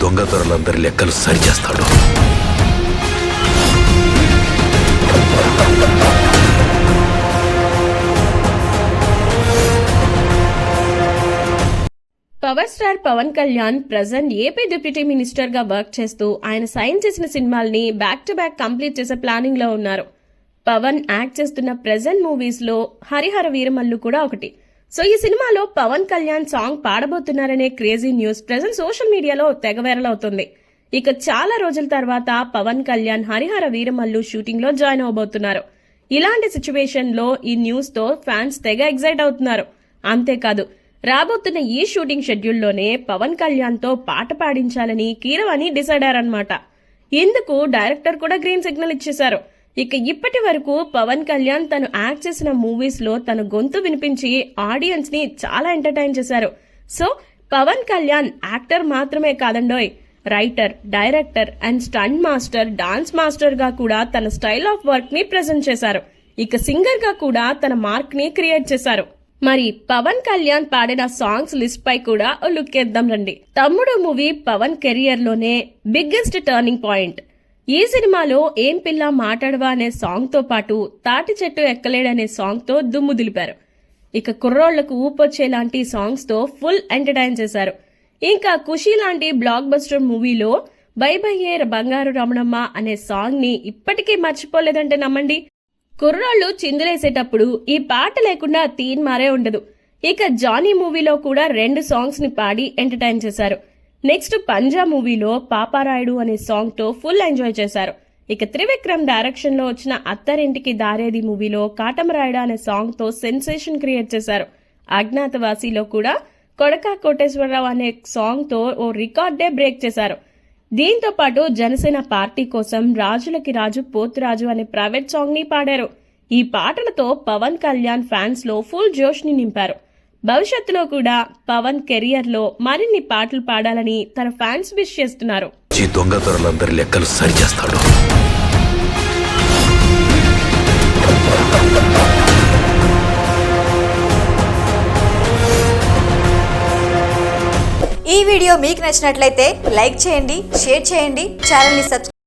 దొంగతనాలందరి లెక్కలు సరిచేస్తాడు. Power star Pawan Kalyan present AP deputy minister గా వర్క్ చేస్తూ ఆయన సైన్ చేసిన సినిమాల్ని బ్యాక్ టు బ్యాక్ కంప్లీట్ చేసే ప్లానింగ్ లో ఉన్నారు. పవన్ యాక్ట్ చేస్తున్న ప్రెజెంట్ మూవీస్ లో హరిహర వీరమల్లు కూడా ఒకటి. సో ఈ సినిమాలో పవన్ కళ్యాణ్ సాంగ్ పాడబోతున్నారనే క్రేజీ న్యూస్ ప్రెజెంట్ సోషల్ మీడియాలో తెగ వైరల్ అవుతుంది. ఇక చాలా రోజుల తర్వాత పవన్ కళ్యాణ్ హరిహర వీరమల్లు షూటింగ్ లో జాయిన్ అవబోతున్నారు. ఇలాంటి సిచ్యువేషన్ లో ఈ న్యూస్ తో ఫ్యాన్స్ తెగ ఎగ్జైట్ అవుతున్నారు. అంతేకాదు రాబోతున్న ఈ షూటింగ్ షెడ్యూల్లోనే పవన్ కళ్యాణ్ తో పాట పాడించాలని కీరవాణి డిసైడ్ అయ్యారన్నమాట. ఇందుకు డైరెక్టర్ కూడా గ్రీన్ సిగ్నల్ ఇచ్చేశారు. ఇక ఇప్పటి వరకు పవన్ కళ్యాణ్ తను యాక్ట్ చేసిన మూవీస్ లో తన గొంతు వినిపించి ఆడియన్స్ ని చాలా ఎంటర్టైన్ చేశారు. సో పవన్ కళ్యాణ్ యాక్టర్ మాత్రమే కాదండోయ్, writer, director and stunt master, dance master గా కూడా తన స్టైల్ ఆఫ్ వర్క్ ని ప్రెజెంట్ చేశారు. ఇక సింగర్ గా కూడా తన మార్క్ ని క్రియేట్ చేశారు. మరి పవన్ కళ్యాణ్ పాడిన సాంగ్స్ లిస్ట్ పై కూడా ఓ లుక్ వేద్దాం రండి. తమ్ముడు మూవీ పవన్ కెరియర్ లోనే బిగ్గెస్ట్ టర్నింగ్ పాయింట్. ఈ సినిమాలో ఏం పిల్ల మాట్లాడవా అనే సాంగ్ తో పాటు తాటి చెట్టు ఎక్కలేడనే సాంగ్ తో దుమ్ము దులిపారు. ఇక కుర్రోళ్లకు ఊపొచ్చేలాంటి సాంగ్స్ తో ఫుల్ ఎంటర్టైన్ చేశారు. ఇంకా ఖుషి లాంటి బ్లాక్ బస్టర్ మూవీలో బై బై ఏ బంగారు రమణమ్మ అనే సాంగ్ ని ఇప్పటికీ మర్చిపోలేదంటే నమ్మండి. కుర్రాళ్ళు చిందులేసేటప్పుడు ఈ పాట లేకుండా తీన్ మారే ఉండదు. ఇక జానీ మూవీలో కూడా 2 సాంగ్స్ ని పాడి ఎంటర్టైన్ చేశారు. నెక్స్ట్ పంజా మూవీలో పాపారాయుడు అనే సాంగ్ తో ఫుల్ ఎంజాయ్ చేశారు. ఇక త్రివిక్రమ్ డైరెక్షన్ లో వచ్చిన అత్తారింటికి దారేది మూవీలో కాటమరాయుడు అనే సాంగ్ తో సెన్సేషన్ క్రియేట్ చేశారు. అజ్ఞాతవాసిలో కూడా కొడకా కోటేశ్వరరావు అనే సాంగ్ తో ఓ రికార్డే బ్రేక్ చేశారు. దీంతో పాటు జనసేన పార్టీ కోసం రాజులకి రాజు పోతురాజు అనే ప్రైవేట్ సాంగ్ ని పాడారు. ఈ పాటలతో పవన్ కళ్యాణ్ ఫ్యాన్స్ లో ఫుల్ జోష్ ని నింపారు. భవిష్యత్తులో కూడా పవన్ కెరియర్ లో మరిన్ని పాటలు పాడాలని తన ఫ్యాన్స్ విష్ చేస్తున్నారు. ఈ దొంగతనాలందరి లెక్కలు సరిచేస్తాడు. ఈ వీడియో మీకు నచ్చినట్లయితే లైక్ చేయండి, షేర్ చేయండి, ఛానల్ని సబ్స్క్రైబ్